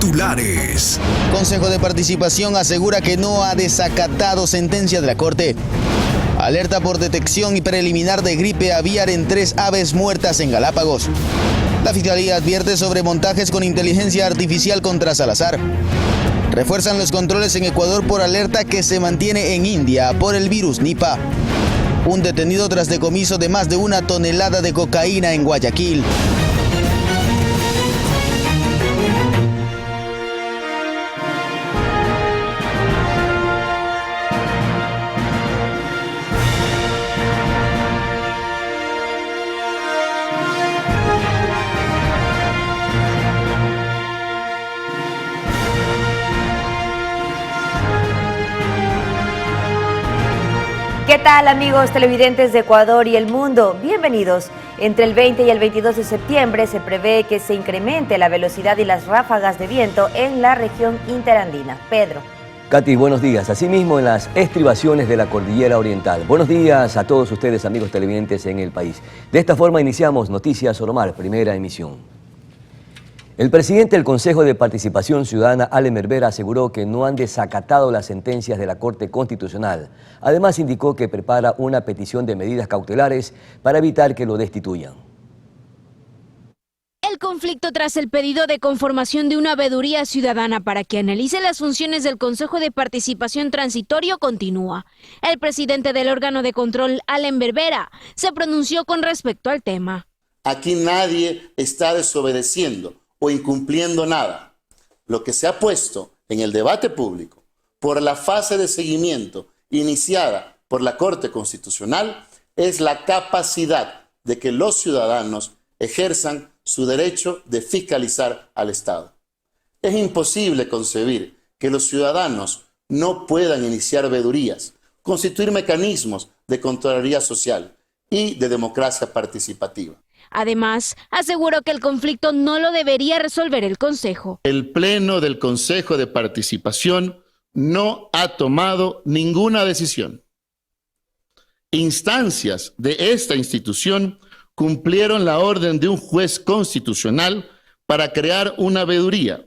Titulares. Consejo de Participación asegura que no ha desacatado sentencia de la Corte. Alerta por detección y preliminar de gripe aviar en 3 aves muertas en Galápagos. La Fiscalía advierte sobre montajes con inteligencia artificial contra Salazar. Refuerzan los controles en Ecuador por alerta que se mantiene en India por el virus Nipah. Un detenido tras decomiso de más de 1 tonelada de cocaína en Guayaquil. ¿Qué tal, amigos televidentes de Ecuador y el mundo? Bienvenidos. Entre el 20 y el 22 de septiembre se prevé que se incremente la velocidad y las ráfagas de viento en la región interandina. Pedro. Katy, buenos días. Asimismo, en las estribaciones de la Cordillera Oriental. Buenos días a todos ustedes, amigos televidentes en el país. De esta forma iniciamos Noticias Soromar, primera emisión. El presidente del Consejo de Participación Ciudadana, Allen Berbera, aseguró que no han desacatado las sentencias de la Corte Constitucional. Además, indicó que prepara una petición de medidas cautelares para evitar que lo destituyan. El conflicto tras el pedido de conformación de una veeduría ciudadana para que analice las funciones del Consejo de Participación Transitorio continúa. El presidente del órgano de control, Allen Berbera, se pronunció con respecto al tema. Aquí nadie está desobedeciendo o incumpliendo nada. Lo que se ha puesto en el debate público por la fase de seguimiento iniciada por la Corte Constitucional es la capacidad de que los ciudadanos ejerzan su derecho de fiscalizar al Estado. Es imposible concebir que los ciudadanos no puedan iniciar veedurías, constituir mecanismos de Contraloría Social y de democracia participativa. Además, aseguró que el conflicto no lo debería resolver el Consejo. El Pleno del Consejo de Participación no ha tomado ninguna decisión. Instancias de esta institución cumplieron la orden de un juez constitucional para crear una veeduría,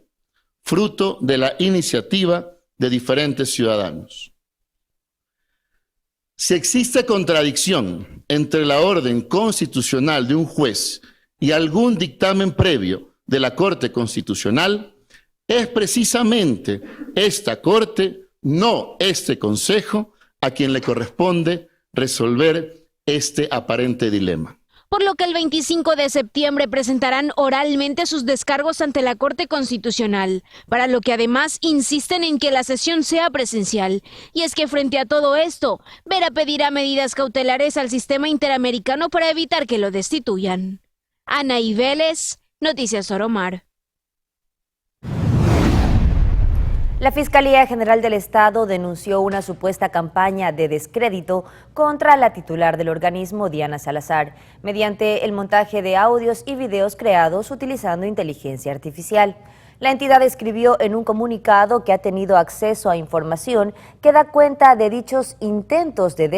fruto de la iniciativa de diferentes ciudadanos. Si existe contradicción entre la orden constitucional de un juez y algún dictamen previo de la Corte Constitucional, es precisamente esta Corte, no este Consejo, a quien le corresponde resolver este aparente dilema. Por lo que el 25 de septiembre presentarán oralmente sus descargos ante la Corte Constitucional, para lo que además insisten en que la sesión sea presencial. Y es que frente a todo esto, Vera pedirá medidas cautelares al sistema interamericano para evitar que lo destituyan. Anaí Vélez, Noticias Soromar. La Fiscalía General del Estado denunció una supuesta campaña de descrédito contra la titular del organismo, Diana Salazar, mediante el montaje de audios y videos creados utilizando inteligencia artificial. La entidad escribió en un comunicado que ha tenido acceso a información que da cuenta de dichos intentos de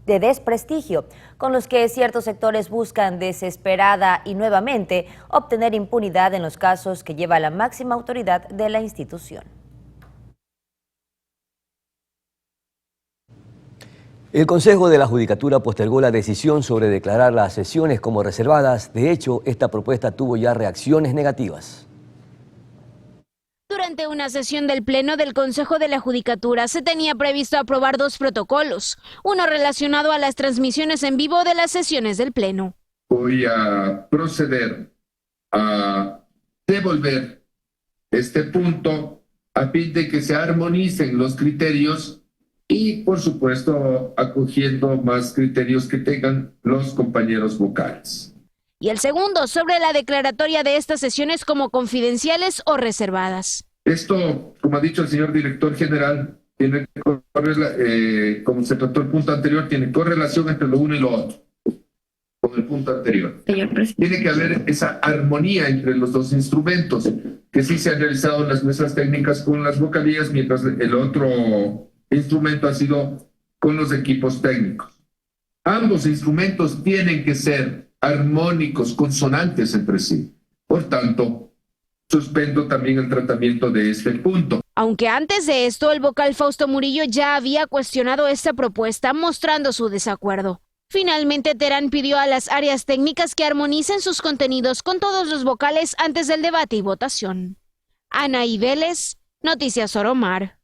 desprestigio, con los que ciertos sectores buscan desesperada y nuevamente obtener impunidad en los casos que lleva la máxima autoridad de la institución. El Consejo de la Judicatura postergó la decisión sobre declarar las sesiones como reservadas. De hecho, esta propuesta tuvo ya reacciones negativas. Durante una sesión del Pleno del Consejo de la Judicatura se tenía previsto aprobar 2 protocolos, uno relacionado a las transmisiones en vivo de las sesiones del Pleno. Voy a proceder a devolver este punto a fin de que se armonicen los criterios y, por supuesto, acogiendo más criterios que tengan los compañeros vocales. Y el segundo, sobre la declaratoria de estas sesiones como confidenciales o reservadas. Esto, como ha dicho el señor director general, tiene, como se trató el punto anterior, tiene correlación entre lo uno y lo otro, con el punto anterior. Tiene que haber esa armonía entre los dos instrumentos, que sí se han realizado las mesas técnicas con las vocalías, mientras el otro instrumento ha sido con los equipos técnicos. Ambos instrumentos tienen que ser armónicos, consonantes entre sí. Por tanto, suspendo también el tratamiento de este punto. Aunque antes de esto, el vocal Fausto Murillo ya había cuestionado esta propuesta, mostrando su desacuerdo. Finalmente, Terán pidió a las áreas técnicas que armonicen sus contenidos con todos los vocales antes del debate y votación. Anaí Vélez, Noticias Oromar.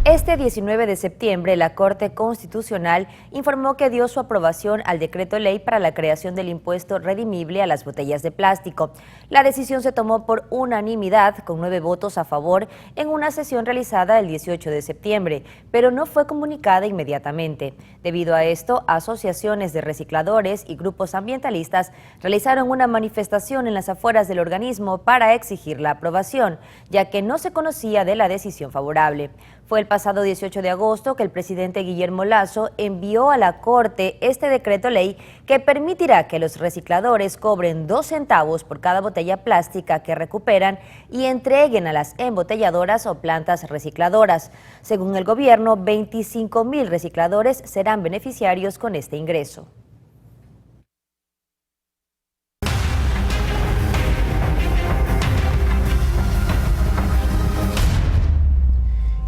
Este 19 de septiembre, la Corte Constitucional informó que dio su aprobación al decreto ley para la creación del impuesto redimible a las botellas de plástico. La decisión se tomó por unanimidad, con 9 votos a favor, en una sesión realizada el 18 de septiembre, pero no fue comunicada inmediatamente. Debido a esto, asociaciones de recicladores y grupos ambientalistas realizaron una manifestación en las afueras del organismo para exigir la aprobación, ya que no se conocía de la decisión favorable. Fue el pasado 18 de agosto que el presidente Guillermo Lasso envió a la Corte este decreto ley que permitirá que los recicladores cobren 2 centavos por cada botella plástica que recuperan y entreguen a las embotelladoras o plantas recicladoras. Según el gobierno, 25,000 recicladores serán beneficiarios con este ingreso.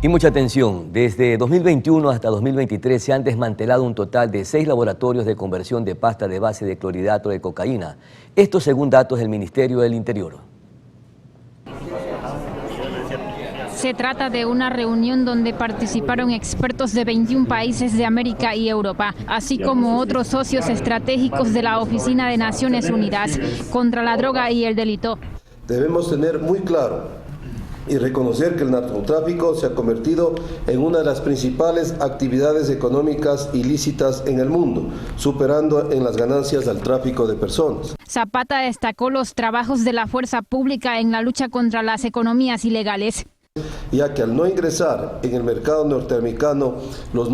Y mucha atención, desde 2021 hasta 2023 se han desmantelado un total de 6 laboratorios de conversión de pasta de base de clorhidrato de cocaína. Esto según datos del Ministerio del Interior. Se trata de una reunión donde participaron expertos de 21 países de América y Europa, así como otros socios estratégicos de la Oficina de Naciones Unidas contra la droga y el delito. Debemos tener muy claro y reconocer que el narcotráfico se ha convertido en una de las principales actividades económicas ilícitas en el mundo, superando en las ganancias al tráfico de personas. Zapata destacó los trabajos de la fuerza pública en la lucha contra las economías ilegales, ya que al no ingresar en el mercado norteamericano, los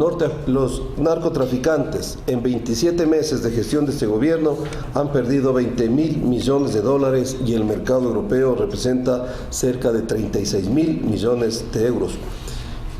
narcotraficantes en 27 meses de gestión de este gobierno han perdido 20.000 millones de dólares y el mercado europeo representa cerca de 36.000 millones de euros.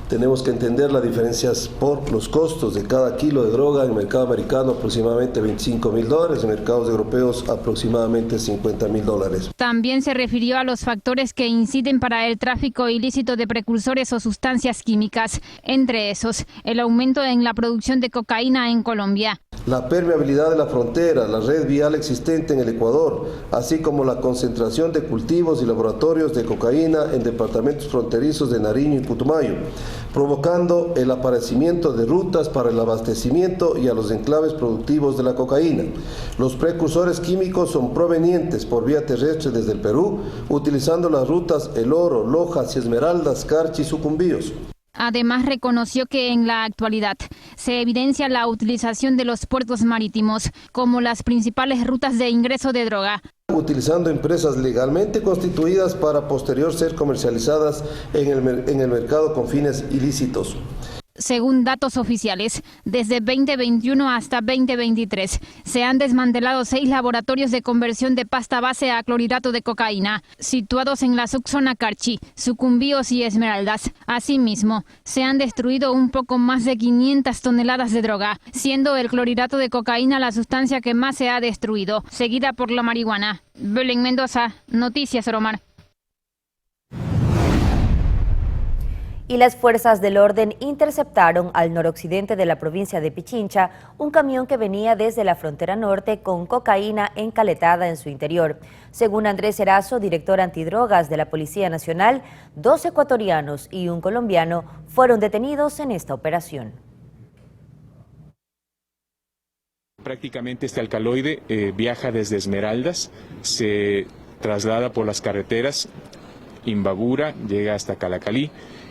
Tenemos que entender las diferencias por los costos de cada kilo de droga. En el mercado americano aproximadamente $25.000, en mercados europeos aproximadamente $50.000. También se refirió a los factores que inciden para el tráfico ilícito de precursores o sustancias químicas, entre esos, el aumento en la producción de cocaína en Colombia. La permeabilidad de la frontera, la red vial existente en el Ecuador, así como la concentración de cultivos y laboratorios de cocaína en departamentos fronterizos de Nariño y Putumayo, provocando el aparecimiento de rutas para el abastecimiento y a los enclaves productivos de la cocaína. Los precursores químicos son provenientes por vía terrestre desde el Perú, utilizando las rutas El Oro, Lojas y Esmeraldas, Carchi y Sucumbíos. Además, reconoció que en la actualidad se evidencia la utilización de los puertos marítimos como las principales rutas de ingreso de droga, utilizando empresas legalmente constituidas para posterior ser comercializadas en el mercado con fines ilícitos. Según datos oficiales, desde 2021 hasta 2023 se han desmantelado 6 laboratorios de conversión de pasta base a clorhidrato de cocaína, situados en la subzona Carchi, Sucumbíos y Esmeraldas. Asimismo, se han destruido un poco más de 500 toneladas de droga, siendo el clorhidrato de cocaína la sustancia que más se ha destruido, seguida por la marihuana. Belén Mendoza, Noticias Oromar. Y las fuerzas del orden interceptaron al noroccidente de la provincia de Pichincha un camión que venía desde la frontera norte con cocaína encaletada en su interior. Según Andrés Erazo, director antidrogas de la Policía Nacional, 2 ecuatorianos y un colombiano fueron detenidos en esta operación. Prácticamente este alcaloide viaja desde Esmeraldas, se traslada por las carreteras Imbabura, llega hasta Calacalí,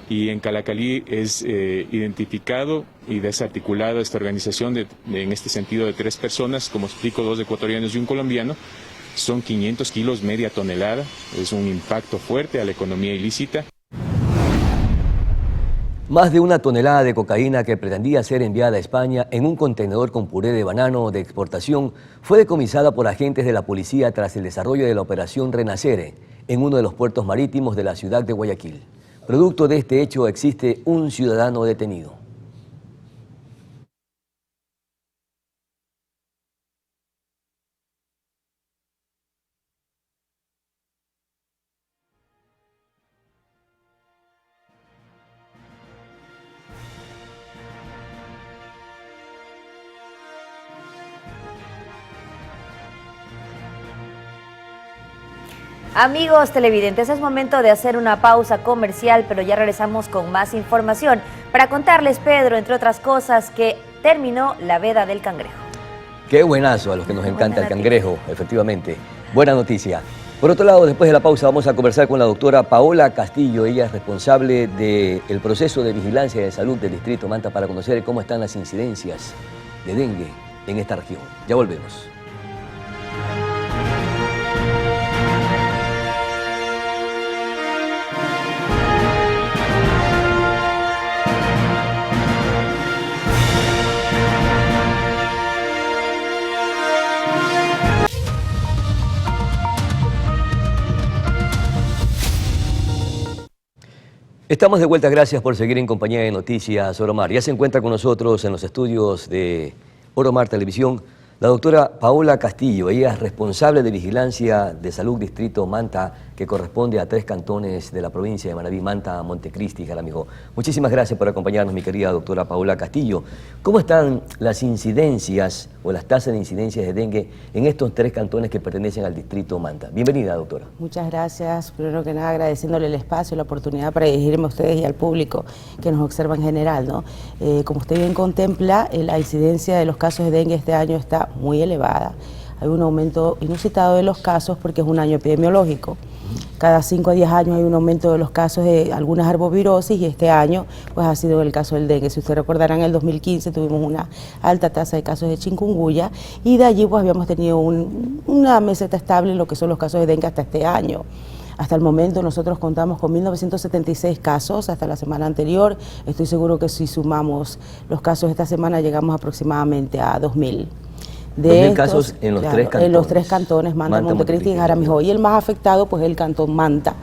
y en Calacalí es identificado y desarticulado esta organización en este sentido de 3 personas, como explico, 2 ecuatorianos y un colombiano. Son 500 kilos, media tonelada, es un impacto fuerte a la economía ilícita. Más de 1 tonelada de cocaína que pretendía ser enviada a España en un contenedor con puré de banano de exportación fue decomisada por agentes de la policía tras el desarrollo de la operación Renacere en uno de los puertos marítimos de la ciudad de Guayaquil. Producto de este hecho existe un ciudadano detenido. Amigos televidentes, es momento de hacer una pausa comercial, pero ya regresamos con más información para contarles, Pedro, entre otras cosas, que terminó la veda del cangrejo. Qué buenazo, a los que nos encanta el cangrejo, efectivamente. Buena noticia. Por otro lado, después de la pausa vamos a conversar con la doctora Paola Castillo. Ella es responsable del proceso de vigilancia de salud del Distrito Manta para conocer cómo están las incidencias de dengue en esta región. Ya volvemos. Estamos de vuelta, gracias por seguir en compañía de Noticias Oromar. Ya se encuentra con nosotros en los estudios de Oromar Televisión la doctora Paola Castillo. Ella es responsable de Vigilancia de Salud Distrito Manta, que corresponde a 3 cantones de la provincia de Manabí: Manta, Montecristi y Jaramijó. Muchísimas gracias por acompañarnos, mi querida doctora Paola Castillo. ¿Cómo están las incidencias o las tasas de incidencias de dengue en estos 3 cantones que pertenecen al Distrito Manta? Bienvenida, doctora. Muchas gracias. Primero que nada, agradeciéndole el espacio, la oportunidad para dirigirme a ustedes y al público que nos observa en general, ¿no? Como usted bien contempla, la incidencia de los casos de dengue este año está muy elevada. Hay un aumento inusitado de los casos porque es un año epidemiológico. Cada 5 a 10 años hay un aumento de los casos de algunas arbovirosis y este año pues ha sido el caso del dengue. Si ustedes recordarán, en el 2015 tuvimos una alta tasa de casos de chikungunya y de allí pues habíamos tenido una meseta estable en lo que son los casos de dengue hasta este año. Hasta el momento nosotros contamos con 1.976 casos hasta la semana anterior. Estoy seguro que si sumamos los casos esta semana llegamos aproximadamente a 2.000. De 2.000 casos en los 3 cantones. En los 3 cantones, Manta, Montecristi y Jaramijó. Y el más afectado pues es el cantón Manta,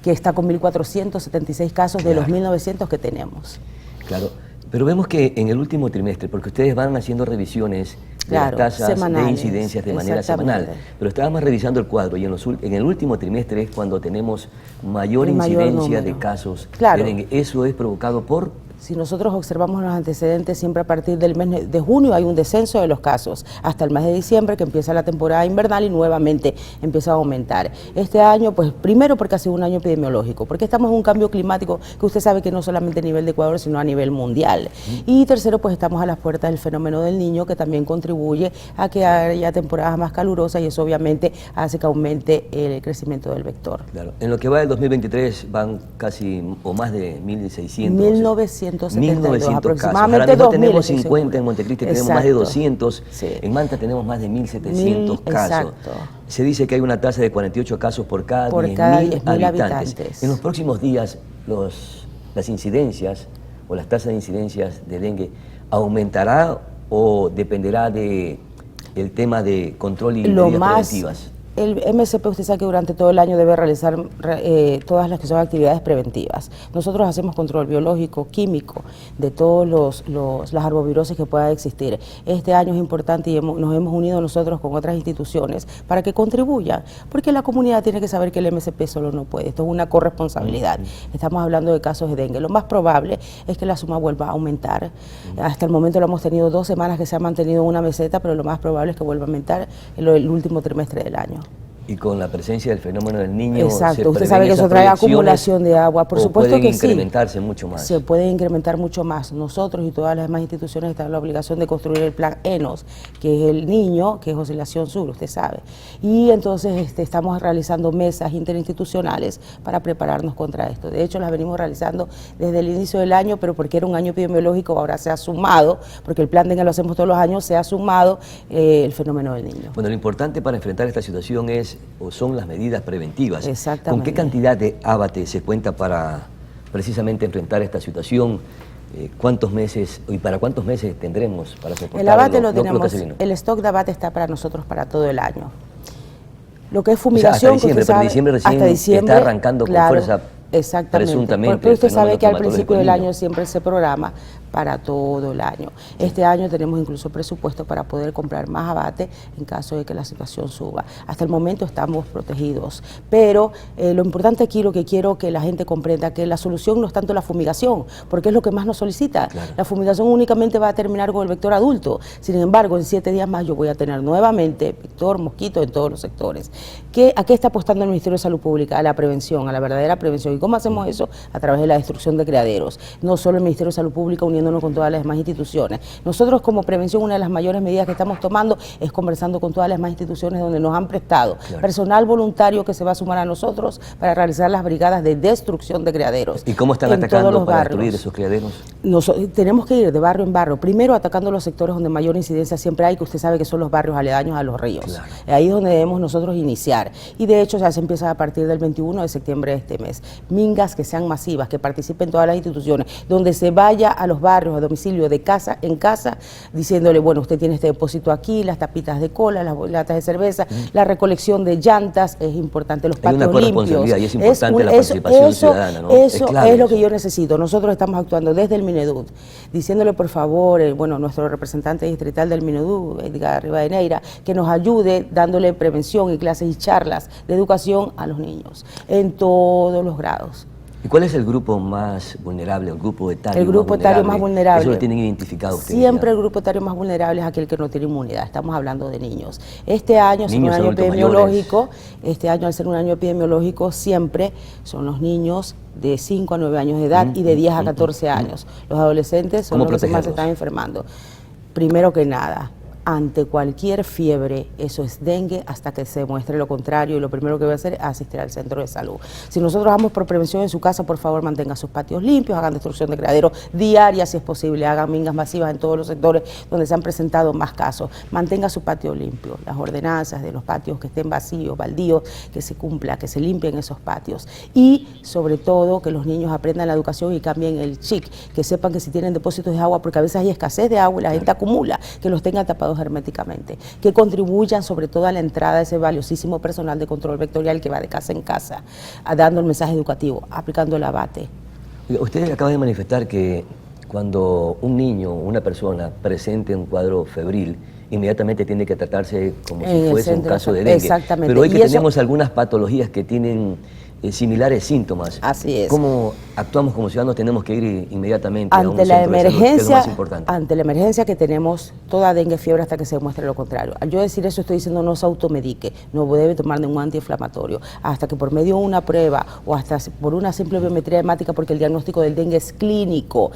que está con 1.476 casos de los 1.900 que tenemos. Claro, pero vemos que en el último trimestre, porque ustedes van haciendo revisiones de las tasas semanales, de incidencias de manera semanal, pero estábamos revisando el cuadro y en el último trimestre es cuando tenemos mayor incidencia de casos de dengue. Eso es provocado por... Si nosotros observamos los antecedentes, siempre a partir del mes de junio hay un descenso de los casos, hasta el mes de diciembre, que empieza la temporada invernal y nuevamente empieza a aumentar. Este año, pues primero porque ha sido un año epidemiológico, porque estamos en un cambio climático que usted sabe que no solamente a nivel de Ecuador, sino a nivel mundial. Y tercero, pues estamos a las puertas del fenómeno del Niño, que también contribuye a que haya temporadas más calurosas y eso obviamente hace que aumente el crecimiento del vector. Claro. En lo que va del 2023 van casi o más de 1.600. 1.972 aproximadamente. Ahora mismo tenemos 50 en Montecristi, tenemos más de 200, sí. En Manta tenemos más de 1.700 casos. Exacto. Se dice que hay una tasa de 48 casos por cada 10.000 habitantes. En los próximos días las incidencias o las tasas de incidencias de dengue aumentará o dependerá de el tema de control y medidas preventivas. El MSP, usted sabe que durante todo el año debe realizar todas las que son actividades preventivas. Nosotros hacemos control biológico, químico, de todos las arbovirosis que puedan existir. Este año es importante y nos hemos unido nosotros con otras instituciones para que contribuyan, porque la comunidad tiene que saber que el MSP solo no puede. Esto es una corresponsabilidad. Estamos hablando de casos de dengue. Lo más probable es que la suma vuelva a aumentar. Hasta el momento lo hemos tenido 2 semanas que se ha mantenido una meseta, pero lo más probable es que vuelva a aumentar en el último trimestre del año. Y con la presencia del fenómeno del Niño. Exacto, usted sabe que eso trae acumulación de agua, por supuesto que sí. Pueden incrementarse mucho más. Se puede incrementar mucho más. Nosotros y todas las demás instituciones están en la obligación de construir el plan ENOS, que es el Niño, que es Oscilación Sur, usted sabe. Y entonces estamos realizando mesas interinstitucionales para prepararnos contra esto. De hecho, las venimos realizando desde el inicio del año, pero porque era un año epidemiológico, ahora se ha sumado, porque el plan dengue lo hacemos todos los años, se ha sumado el fenómeno del Niño. Bueno, lo importante para enfrentar esta situación son las medidas preventivas. Exactamente. ¿Con qué cantidad de abate se cuenta para precisamente enfrentar esta situación? ¿Cuántos meses y para cuántos meses tendremos para soportar el abate? Lo tenemos, el stock de abate está para nosotros para todo el año. Lo que es fumigación, hasta diciembre, hasta diciembre está arrancando con fuerza. Exactamente. Presuntamente. Pero usted sabe que al principio del año siempre se programa para todo el año. Este año tenemos incluso presupuesto para poder comprar más abate en caso de que la situación suba. Hasta el momento estamos protegidos, pero lo importante aquí, lo que quiero que la gente comprenda, que la solución no es tanto la fumigación, porque es lo que más nos solicita. Claro. La fumigación únicamente va a terminar con el vector adulto. Sin embargo, en 7 días más yo voy a tener nuevamente vector mosquito en todos los sectores. ¿A qué está apostando el Ministerio de Salud Pública? A la prevención, a la verdadera prevención. ¿Y cómo hacemos eso? A través de la destrucción de criaderos. No solo el Ministerio de Salud Pública uniéndonos con todas las demás instituciones. Nosotros como prevención, una de las mayores medidas que estamos tomando es conversando con todas las demás instituciones donde nos han prestado personal voluntario que se va a sumar a nosotros para realizar las brigadas de destrucción de criaderos. ¿Y cómo están atacando para destruir esos criaderos? Tenemos que ir de barrio en barrio, primero atacando los sectores donde mayor incidencia siempre hay, que usted sabe que son los barrios aledaños a los ríos. Claro. Ahí es donde debemos nosotros iniciar. Y de hecho ya se empieza a partir del 21 de septiembre de este mes. Mingas que sean masivas, que participen todas las instituciones, donde se vaya a los barrios, a domicilio, de casa en casa, diciéndole, bueno, usted tiene este depósito aquí, las tapitas de cola, las latas de cerveza, la recolección de llantas es importante, los patios limpios. Y es importante la participación ciudadana, ¿no? Eso es lo que yo necesito. Nosotros estamos actuando desde el Minedud, diciéndole por favor, nuestro representante distrital del Minedud, Edgar Rivadeneira, que nos ayude dándole prevención y clases y charlas de educación a los niños en todos los grados. ¿Y cuál es el grupo más vulnerable, el grupo etario El grupo etario más vulnerable. ¿Eso lo tienen identificado ustedes? Siempre el grupo etario más vulnerable es aquel que no tiene inmunidad. Estamos hablando de niños. Este año, al ser un año epidemiológico, siempre son los niños de 5 a 9 años de edad y de 10 a 14 años. Los adolescentes son los que más se están enfermando. Primero que nada, ante cualquier fiebre, eso es dengue hasta que se muestre lo contrario, y lo primero que voy a hacer es asistir al centro de salud. Si nosotros vamos por prevención en su casa, por favor mantengan sus patios limpios, hagan destrucción de criaderos diaria si es posible, hagan mingas masivas en todos los sectores donde se han presentado más casos, mantenga su patio limpio, las ordenanzas de los patios que estén vacíos, baldíos, que se cumpla, que se limpien esos patios, y sobre todo que los niños aprendan la educación y cambien el chip, que sepan que si tienen depósitos de agua, porque a veces hay escasez de agua y la gente acumula, que los tengan tapados herméticamente, que contribuyan sobre todo a la entrada de ese valiosísimo personal de control vectorial que va de casa en casa, dando el mensaje educativo, aplicando el abate. Usted acaba de manifestar que cuando un niño o una persona presente un cuadro febril, inmediatamente tiene que tratarse como si fuese un caso de dengue. Exactamente. Pero hoy que tenemos algunas patologías que tienen similares síntomas. Así es. ¿Cómo actuamos como ciudadanos? Tenemos que ir inmediatamente ante a un centro de salud, que es lo más importante. Ante la emergencia que tenemos, toda dengue fiebre hasta que se demuestre lo contrario. Al yo decir eso estoy diciendo no se automedique, no debe tomar ningún antiinflamatorio, hasta que por medio de una prueba o hasta por una simple biometría hemática, porque el diagnóstico del dengue es clínico,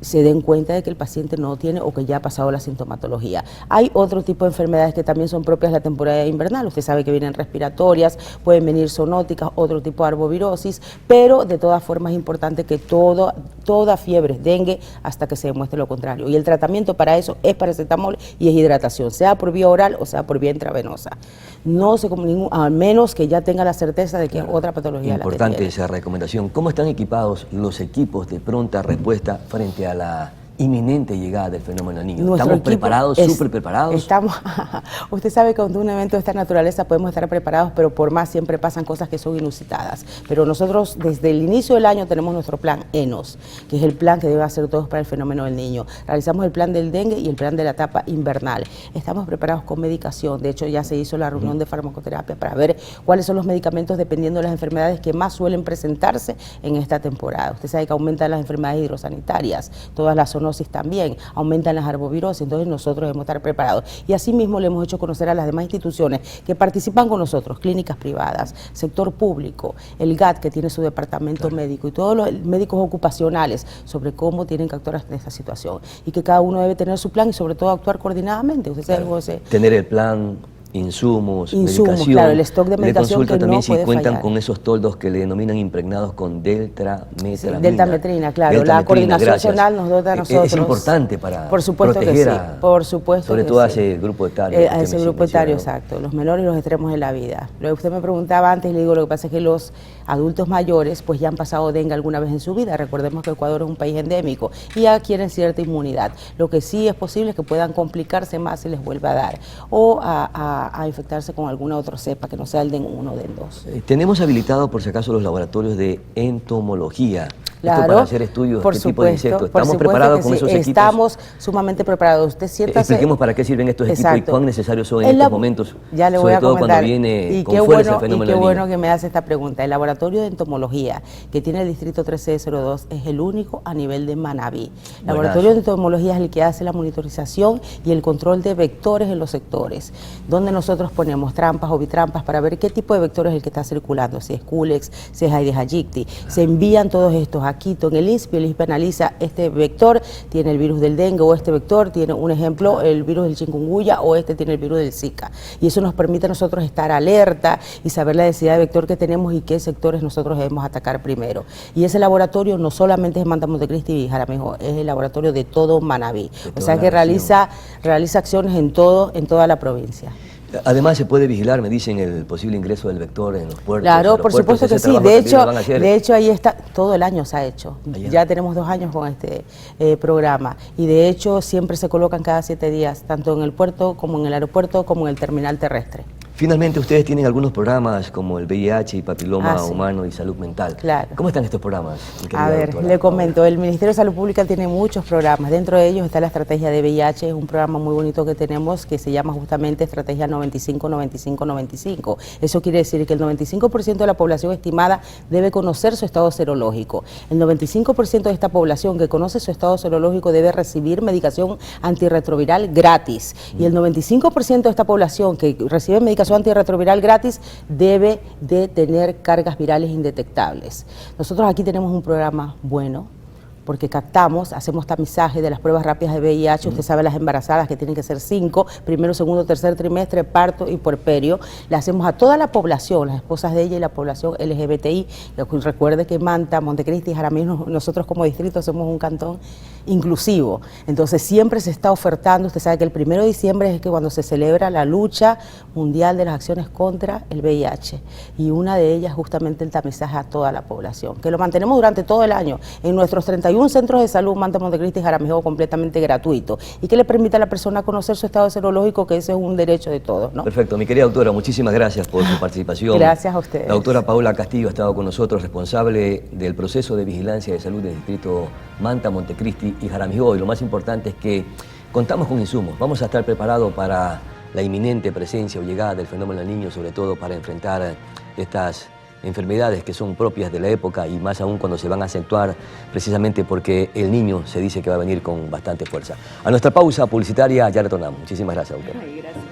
se den cuenta de que el paciente no tiene o que ya ha pasado la sintomatología. Hay otro tipo de enfermedades que también son propias de la temporada invernal. Usted sabe que vienen respiratorias, pueden venir zoonóticas, otro tipo de arbovirosis, pero de todas formas es importante que toda fiebre es dengue hasta que se demuestre lo contrario. Y el tratamiento para eso es paracetamol y es hidratación, sea por vía oral o sea por vía intravenosa. No se come ningún, a menos que ya tenga la certeza de que es otra patología. Importante esa recomendación. ¿Cómo están equipados los equipos de pronta respuesta frente a la inminente llegada del fenómeno del niño? ¿Estamos preparados, súper preparados? Usted sabe que cuando un evento de esta naturaleza podemos estar preparados, pero por más siempre pasan cosas que son inusitadas. Pero nosotros desde el inicio del año tenemos nuestro plan ENOS, que es el plan que debe hacer todos para el fenómeno del niño. Realizamos el plan del dengue y el plan de la etapa invernal. Estamos preparados con medicación. De hecho, ya se hizo la reunión de farmacoterapia para ver cuáles son los medicamentos dependiendo de las enfermedades que más suelen presentarse en esta temporada. Usted sabe que aumentan las enfermedades hidrosanitarias, todas las zoonosis también, aumentan las arbovirosis, entonces nosotros debemos estar preparados. Y asimismo le hemos hecho conocer a las demás instituciones que participan con nosotros, clínicas privadas, sector público, el GAT que tiene su departamento médico y todos los médicos ocupacionales sobre cómo tienen que actuar en esta situación y que cada uno debe tener su plan y sobre todo actuar coordinadamente. Usted sabe, José, tener el plan, insumos, medicación. Claro, el stock de medicación le consulto que también no si puede cuentan fallar. con esos toldos que le denominan impregnados con deltametramina. Deltametrina, claro. La coordinación nacional nos dota a nosotros. Es importante para por supuesto proteger que sí, por supuesto sobre que todo a sí. ese grupo etario. A ese grupo etario, exacto. Los menores y los extremos de la vida. Lo que usted me preguntaba antes, le digo, lo que pasa es que los adultos mayores pues ya han pasado dengue alguna vez en su vida. Recordemos que Ecuador es un país endémico y ya adquieren cierta inmunidad. Lo que sí es posible es que puedan complicarse más si les vuelve a dar o a infectarse con alguna otra cepa que no sea el DEN 1 o DEN 2. Tenemos habilitado por si acaso los laboratorios de entomología. Claro, para hacer estudios por de qué tipo de insectos. ¿Estamos preparados con sí, esos equipos? Estamos sumamente preparados. Usted siéntase. Expliquemos para qué sirven estos equipos y cuán necesarios son en estos momentos, ya le voy sobre a todo comentar. cuando viene Y con qué fuerza bueno, el fenómeno y qué del bueno Niño. que me hace esta pregunta. El laboratorio de entomología que tiene el distrito 1302 es el único a nivel de Manabí. El laboratorio de entomología es el que hace la monitorización y el control de vectores en los sectores, donde nosotros ponemos trampas o bitrampas para ver qué tipo de vector es el que está circulando, si es Culex, si es Aedes aegypti. Se envían todos estos a Quito en el INSPI analiza este vector, tiene el virus del dengue, o este vector tiene un ejemplo, el virus del chikungunya, o este tiene el virus del Zika. Y eso nos permite a nosotros estar alerta y saber la densidad de vector que tenemos y qué sectores nosotros debemos atacar primero. Y ese laboratorio no solamente es Manta Montecristi y Jaramillo, es el laboratorio de todo Manabí. O sea que realiza acciones en toda la provincia. Además se puede vigilar, me dicen, el posible ingreso del vector en los puertos. Claro, por supuesto que sí. De hecho ahí está, todo el año se ha hecho. Ya tenemos 2 años con este programa. Y de hecho siempre se colocan cada 7 días, tanto en el puerto como en el aeropuerto como en el terminal terrestre. Finalmente, ustedes tienen algunos programas como el VIH y papiloma humano y salud mental. Claro. ¿Cómo están estos programas? A ver, le comento, el Ministerio de Salud Pública tiene muchos programas. Dentro de ellos está la estrategia de VIH, es un programa muy bonito que tenemos que se llama justamente Estrategia 95-95-95. Eso quiere decir que el 95% de la población estimada debe conocer su estado serológico. El 95% de esta población que conoce su estado serológico debe recibir medicación antirretroviral gratis. Y el 95% de esta población que recibe medicación antirretroviral gratis debe de tener cargas virales indetectables. Nosotros aquí tenemos un programa bueno, porque captamos, hacemos tamizaje de las pruebas rápidas de VIH, usted sabe las embarazadas que tienen que ser 5, primero, segundo, tercer trimestre, parto y puerperio, le hacemos a toda la población, las esposas de ella y la población LGBTI. Recuerde que Manta, Montecristi y Jaramillo, nosotros como distrito somos un cantón inclusivo, entonces siempre se está ofertando, usted sabe que el 1 de diciembre es que cuando se celebra la lucha mundial de las acciones contra el VIH, y una de ellas justamente el tamizaje a toda la población, que lo mantenemos durante todo el año en nuestros 31 centros de salud, Manta, Montecristi y Jaramillo, completamente gratuito, y que le permite a la persona conocer su estado serológico, que ese es un derecho de todos, ¿no? Perfecto, mi querida doctora, muchísimas gracias por su participación. Gracias a ustedes. La doctora Paola Castillo ha estado con nosotros, responsable del proceso de vigilancia de salud del distrito Manta, Montecristi y Jaramillo, y lo más importante es que contamos con insumos, vamos a estar preparados para la inminente presencia o llegada del fenómeno del niño, sobre todo para enfrentar estas enfermedades que son propias de la época y más aún cuando se van a acentuar precisamente porque el niño se dice que va a venir con bastante fuerza. A nuestra pausa publicitaria ya retornamos. Muchísimas gracias, doctora. Ay, gracias.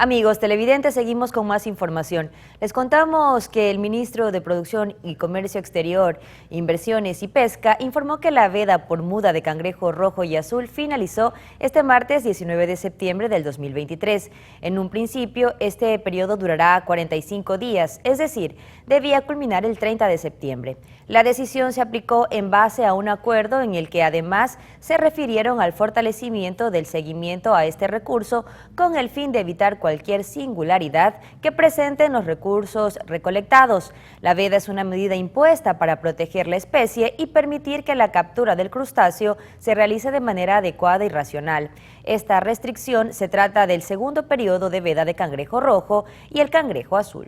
Amigos televidentes, seguimos con más información. Les contamos que el ministro de Producción y Comercio Exterior, Inversiones y Pesca informó que la veda por muda de cangrejo rojo y azul finalizó este martes 19 de septiembre del 2023. En un principio, este periodo durará 45 días, es decir, debía culminar el 30 de septiembre. La decisión se aplicó en base a un acuerdo en el que además se refirieron al fortalecimiento del seguimiento a este recurso con el fin de evitar cualquier singularidad que presenten los recursos recolectados. La veda es una medida impuesta para proteger la especie y permitir que la captura del crustáceo se realice de manera adecuada y racional. Esta restricción se trata del segundo periodo de veda de cangrejo rojo y el cangrejo azul.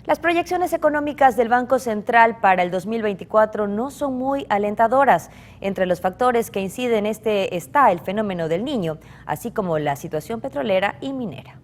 Las proyecciones económicas del Banco Central para el 2024 no son muy alentadoras. Entre los factores que inciden está el fenómeno del Niño, así como la situación petrolera y minera.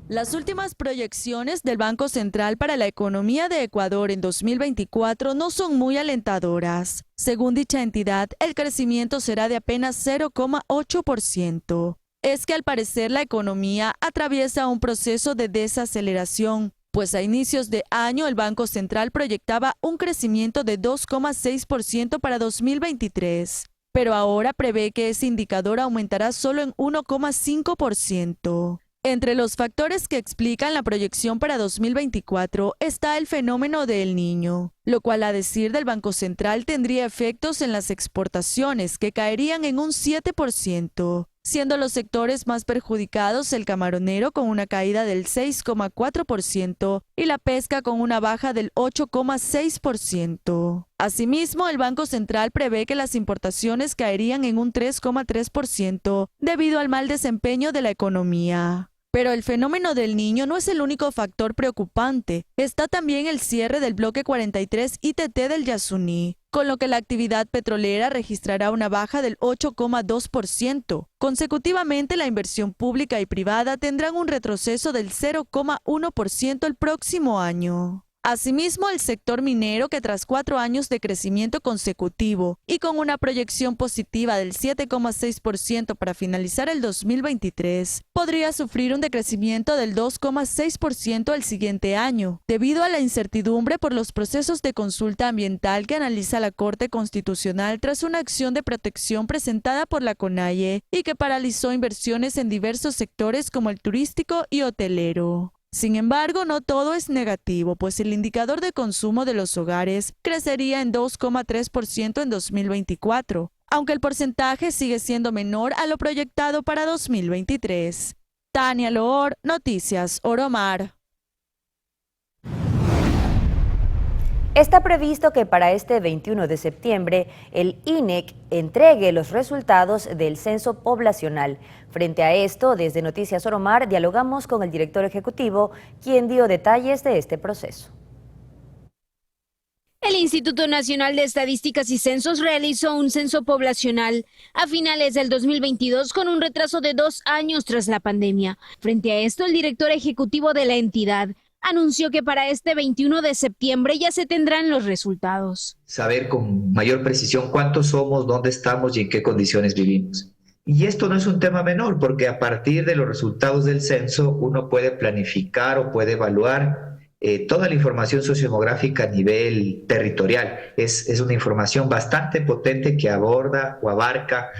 Las últimas proyecciones del Banco Central para la economía de Ecuador en 2024 no son muy alentadoras. Según dicha entidad, el crecimiento será de apenas 0,8%. Es que al parecer la economía atraviesa un proceso de desaceleración, pues a inicios de año el Banco Central proyectaba un crecimiento de 2,6% para 2023, pero ahora prevé que ese indicador aumentará solo en 1,5%. Entre los factores que explican la proyección para 2024 está el fenómeno de El Niño, lo cual a decir del Banco Central tendría efectos en las exportaciones que caerían en un 7%, siendo los sectores más perjudicados el camaronero con una caída del 6,4% y la pesca con una baja del 8,6%. Asimismo, el Banco Central prevé que las importaciones caerían en un 3,3% debido al mal desempeño de la economía. Pero el fenómeno del Niño no es el único factor preocupante. Está también el cierre del bloque 43 ITT del Yasuní, con lo que la actividad petrolera registrará una baja del 8,2%. Consecutivamente, la inversión pública y privada tendrán un retroceso del 0,1% el próximo año. Asimismo, el sector minero, que tras 4 años de crecimiento consecutivo y con una proyección positiva del 7,6% para finalizar el 2023, podría sufrir un decrecimiento del 2,6% el siguiente año, debido a la incertidumbre por los procesos de consulta ambiental que analiza la Corte Constitucional tras una acción de protección presentada por la CONAIE y que paralizó inversiones en diversos sectores como el turístico y hotelero. Sin embargo, no todo es negativo, pues el indicador de consumo de los hogares crecería en 2,3% en 2024, aunque el porcentaje sigue siendo menor a lo proyectado para 2023. Tania Loor, Noticias Oromar. Está previsto que para este 21 de septiembre el INEC entregue los resultados del censo poblacional. Frente a esto, desde Noticias Oromar dialogamos con el director ejecutivo, quien dio detalles de este proceso. El Instituto Nacional de Estadísticas y Censos realizó un censo poblacional a finales del 2022 con un retraso de 2 años tras la pandemia. Frente a esto, el director ejecutivo de la entidad anunció que para este 21 de septiembre ya se tendrán los resultados. Saber con mayor precisión cuántos somos, dónde estamos y en qué condiciones vivimos. Y esto no es un tema menor, porque a partir de los resultados del censo uno puede planificar o puede evaluar toda la información sociodemográfica a nivel territorial. Es una información bastante potente que aborda o abarca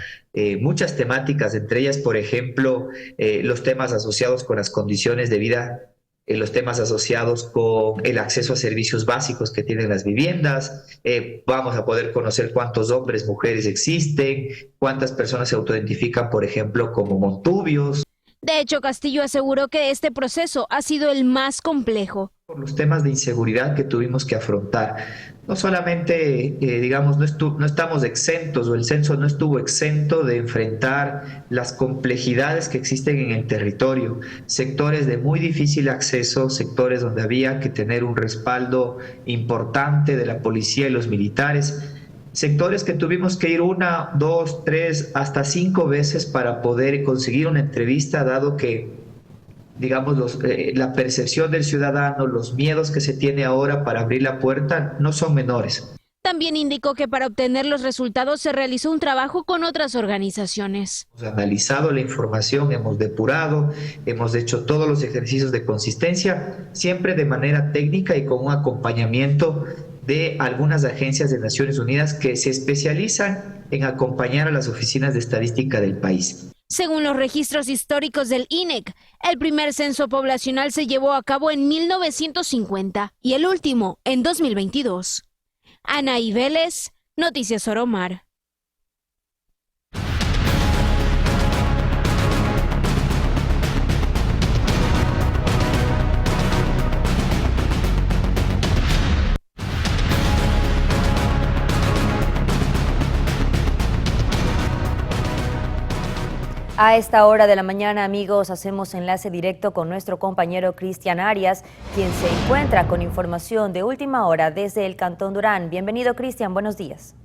muchas temáticas, entre ellas, por ejemplo, los temas asociados con las condiciones de vida, los temas asociados con el acceso a servicios básicos que tienen las viviendas. Vamos a poder conocer cuántos hombres, mujeres existen, cuántas personas se autoidentifican, por ejemplo, como montubios. De hecho, Castillo aseguró que este proceso ha sido el más complejo. Por los temas de inseguridad que tuvimos que afrontar. No solamente, no estamos exentos, o el censo no estuvo exento de enfrentar las complejidades que existen en el territorio. Sectores de muy difícil acceso, sectores donde había que tener un respaldo importante de la policía y los militares. Sectores que tuvimos que ir 1, 2, 3, hasta 5 veces para poder conseguir una entrevista, dado que la percepción del ciudadano, los miedos que se tiene ahora para abrir la puerta no son menores. También indicó que para obtener los resultados se realizó un trabajo con otras organizaciones. Hemos analizado la información, hemos depurado, hemos hecho todos los ejercicios de consistencia, siempre de manera técnica y con un acompañamiento de algunas agencias de Naciones Unidas que se especializan en acompañar a las oficinas de estadística del país. Según los registros históricos del INEC, el primer censo poblacional se llevó a cabo en 1950 y el último en 2022. Anaí Vélez, Noticias Oromar. A esta hora de la mañana, amigos, hacemos enlace directo con nuestro compañero Cristian Arias, quien se encuentra con información de última hora desde el Cantón Durán. Bienvenido, Cristian, buenos días.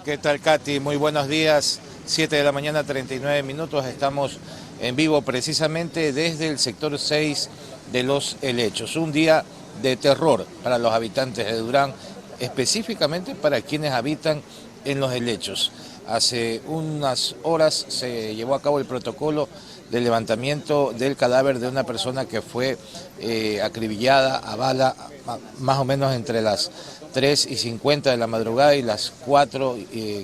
¿Qué tal, Katy? Muy buenos días. 7 de la mañana, 39 minutos. Estamos en vivo precisamente desde el sector 6 de Los Helechos. Un día de terror para los habitantes de Durán, específicamente para quienes habitan en Los Helechos. Hace unas horas se llevó a cabo el protocolo de levantamiento del cadáver de una persona que fue acribillada a bala más o menos entre las 3:50 de la madrugada y las 4,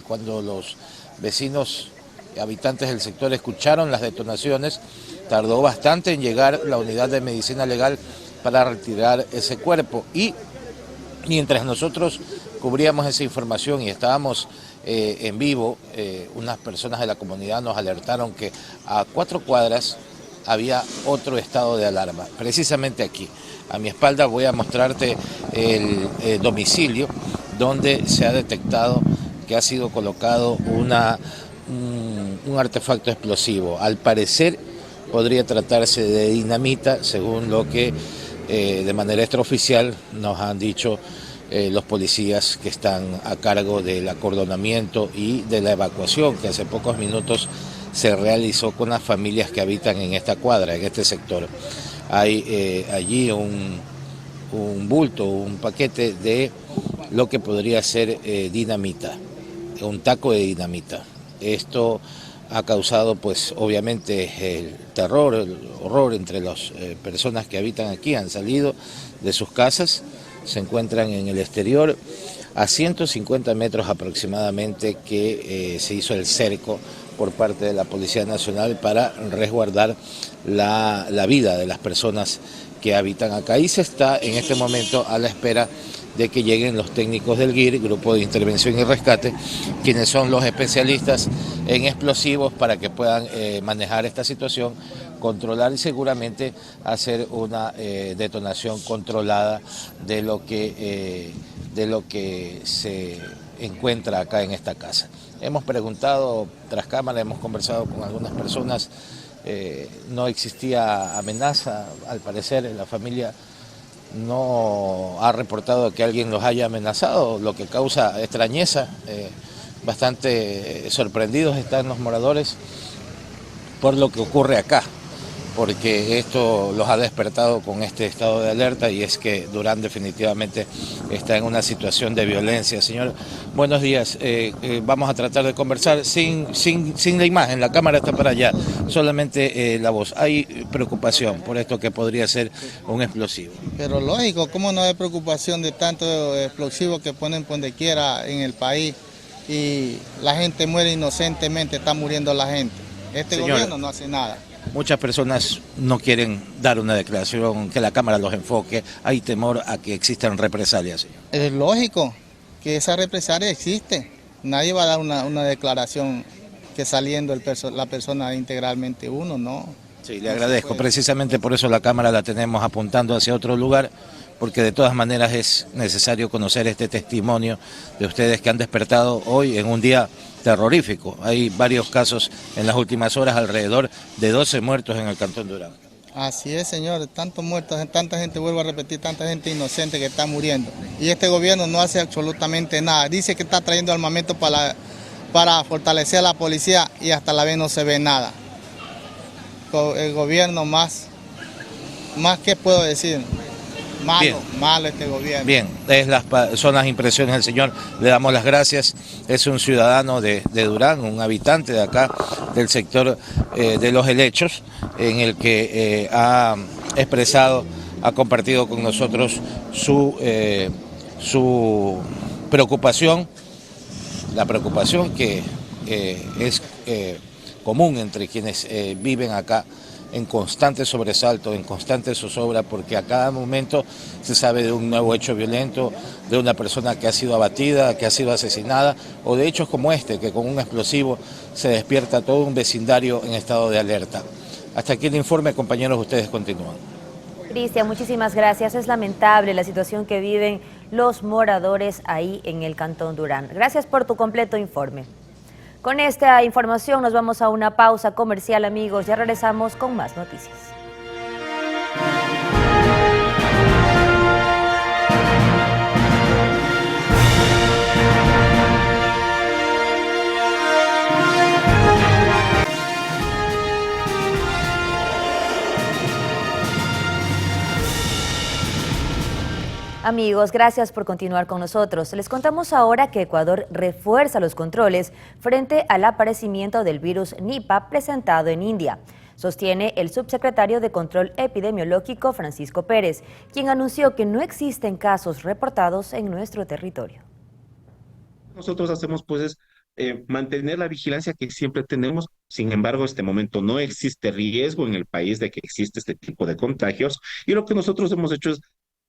cuando los vecinos habitantes del sector escucharon las detonaciones. Tardó bastante en llegar la unidad de medicina legal para retirar ese cuerpo, y mientras nosotros cubríamos esa información y estábamos en vivo, unas personas de la comunidad nos alertaron que a 4 cuadras había otro estado de alarma, precisamente aquí. A mi espalda voy a mostrarte el domicilio donde se ha detectado que ha sido colocado un artefacto explosivo. Al parecer podría tratarse de dinamita, según lo que de manera extraoficial nos han dicho los policías que están a cargo del acordonamiento y de la evacuación que hace pocos minutos se realizó con las familias que habitan en esta cuadra, en este sector. Hay allí un bulto, un paquete de lo que podría ser dinamita, un taco de dinamita. Esto ha causado, pues, obviamente el terror, el horror entre las personas que habitan aquí. Han salido de sus casas, se encuentran en el exterior, a 150 metros aproximadamente que se hizo el cerco por parte de la Policía Nacional para resguardar la vida de las personas que habitan acá. Y se está en este momento a la espera de que lleguen los técnicos del GIR, Grupo de Intervención y Rescate, quienes son los especialistas en explosivos, para que puedan manejar esta situación, controlar y seguramente hacer una detonación controlada de lo que se encuentra acá en esta casa. Hemos preguntado tras cámara, hemos conversado con algunas personas, no existía amenaza, al parecer la familia no ha reportado que alguien los haya amenazado, lo que causa extrañeza. Bastante sorprendidos están los moradores por lo que ocurre acá, porque esto los ha despertado con este estado de alerta, y es que Durán definitivamente está en una situación de violencia. Señor, buenos días. Vamos a tratar de conversar sin la imagen, la cámara está para allá, solamente la voz. Hay preocupación por esto que podría ser un explosivo. Pero lógico, ¿cómo no hay preocupación de tanto explosivo que ponen por donde quiera en el país y la gente muere inocentemente, está muriendo la gente? Este gobierno no hace nada. Muchas personas no quieren dar una declaración, que la cámara los enfoque, hay temor a que existan represalias, señor. Es lógico que esa represalia existe, nadie va a dar una declaración que saliendo la persona integralmente uno, ¿no? Sí, le agradezco, precisamente por eso la cámara la tenemos apuntando hacia otro lugar, porque de todas maneras es necesario conocer este testimonio de ustedes que han despertado hoy en un día terrorífico. Hay varios casos en las últimas horas, alrededor de 12 muertos en el Cantón Durán. Así es, señor, tantos muertos, tanta gente, vuelvo a repetir, tanta gente inocente que está muriendo. Y este gobierno no hace absolutamente nada. Dice que está trayendo armamento para fortalecer a la policía y hasta la vez no se ve nada. El gobierno más que puedo decir, malo este gobierno. Bien, son las impresiones del señor, le damos las gracias. Es un ciudadano de Durán, un habitante de acá, del sector de Los Helechos, en el que ha expresado, ha compartido con nosotros su preocupación, la preocupación que es común entre quienes viven acá, en constante sobresalto, en constante zozobra, porque a cada momento se sabe de un nuevo hecho violento, de una persona que ha sido abatida, que ha sido asesinada, o de hechos como este, que con un explosivo se despierta todo un vecindario en estado de alerta. Hasta aquí el informe, compañeros, ustedes continúan. Cristian, muchísimas gracias. Es lamentable la situación que viven los moradores ahí en el Cantón Durán. Gracias por tu completo informe. Con esta información nos vamos a una pausa comercial, amigos. Ya regresamos con más noticias. Amigos, gracias por continuar con nosotros. Les contamos ahora que Ecuador refuerza los controles frente al aparecimiento del virus Nipah presentado en India. Sostiene el subsecretario de Control Epidemiológico Francisco Pérez, quien anunció que no existen casos reportados en nuestro territorio. Nosotros hacemos pues mantener la vigilancia que siempre tenemos. Sin embargo, en este momento no existe riesgo en el país de que existe este tipo de contagios, y lo que nosotros hemos hecho es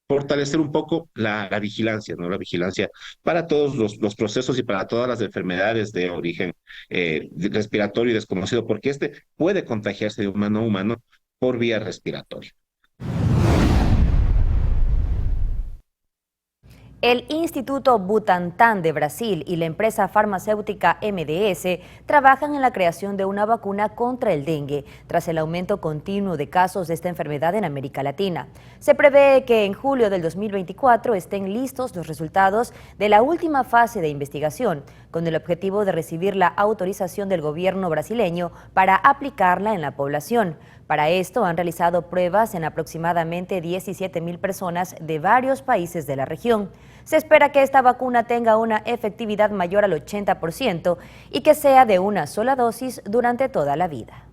fortalecer un poco la vigilancia, ¿no? La vigilancia para todos los procesos y para todas las enfermedades de origen respiratorio y desconocido, porque este puede contagiarse de humano a humano por vía respiratoria. El Instituto Butantan de Brasil y la empresa farmacéutica MDS trabajan en la creación de una vacuna contra el dengue, tras el aumento continuo de casos de esta enfermedad en América Latina. Se prevé que en julio del 2024 estén listos los resultados de la última fase de investigación, con el objetivo de recibir la autorización del gobierno brasileño para aplicarla en la población. Para esto han realizado pruebas en aproximadamente 17.000 personas de varios países de la región. Se espera que esta vacuna tenga una efectividad mayor al 80% y que sea de una sola dosis durante toda la vida.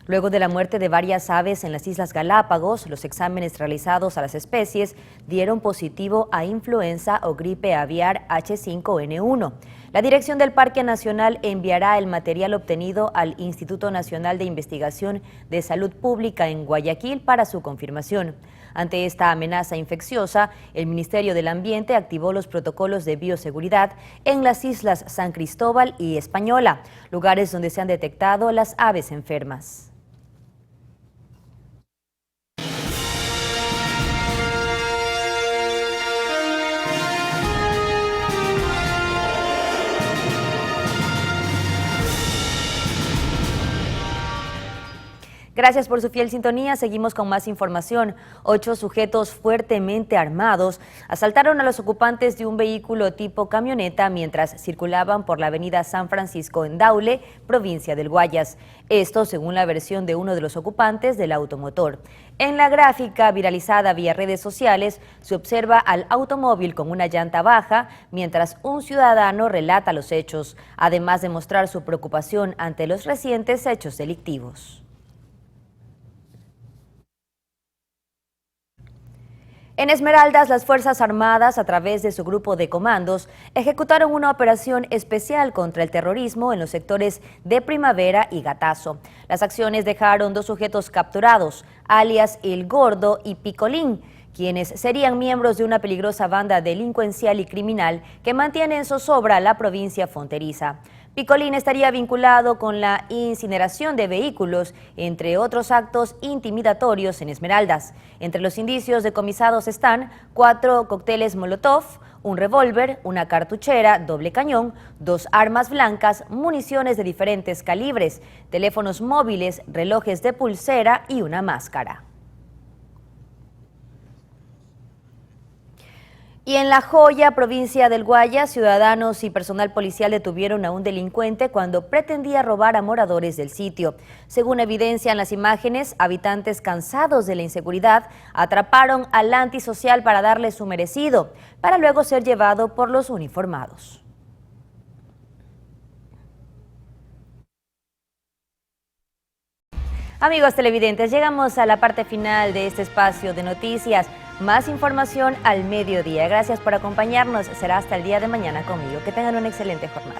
Luego de la muerte de varias aves en las Islas Galápagos, los exámenes realizados a las especies dieron positivo a influenza o gripe aviar H5N1. La dirección del Parque Nacional enviará el material obtenido al Instituto Nacional de Investigación de Salud Pública en Guayaquil para su confirmación. Ante esta amenaza infecciosa, el Ministerio del Ambiente activó los protocolos de bioseguridad en las Islas San Cristóbal y Española, lugares donde se han detectado las aves enfermas. Gracias por su fiel sintonía. Seguimos con más información. 8 sujetos fuertemente armados asaltaron a los ocupantes de un vehículo tipo camioneta mientras circulaban por la avenida San Francisco en Daule, provincia del Guayas. Esto según la versión de uno de los ocupantes del automotor. En la gráfica viralizada vía redes sociales se observa al automóvil con una llanta baja mientras un ciudadano relata los hechos, además de mostrar su preocupación ante los recientes hechos delictivos. En Esmeraldas, las Fuerzas Armadas, a través de su grupo de comandos, ejecutaron una operación especial contra el terrorismo en los sectores de Primavera y Gatazo. Las acciones dejaron 2 sujetos capturados, alias El Gordo y Picolín, quienes serían miembros de una peligrosa banda delincuencial y criminal que mantiene en zozobra la provincia fronteriza. Picolín estaría vinculado con la incineración de vehículos, entre otros actos intimidatorios en Esmeraldas. Entre los indicios decomisados están 4 cócteles Molotov, un revólver, una cartuchera doble cañón, 2 armas blancas, municiones de diferentes calibres, teléfonos móviles, relojes de pulsera y una máscara. Y en La Joya, provincia del Guayas, ciudadanos y personal policial detuvieron a un delincuente cuando pretendía robar a moradores del sitio. Según evidencian las imágenes, habitantes cansados de la inseguridad atraparon al antisocial para darle su merecido, para luego ser llevado por los uniformados. Amigos televidentes, llegamos a la parte final de este espacio de noticias. Más información al mediodía. Gracias por acompañarnos. Será hasta el día de mañana conmigo. Que tengan una excelente jornada.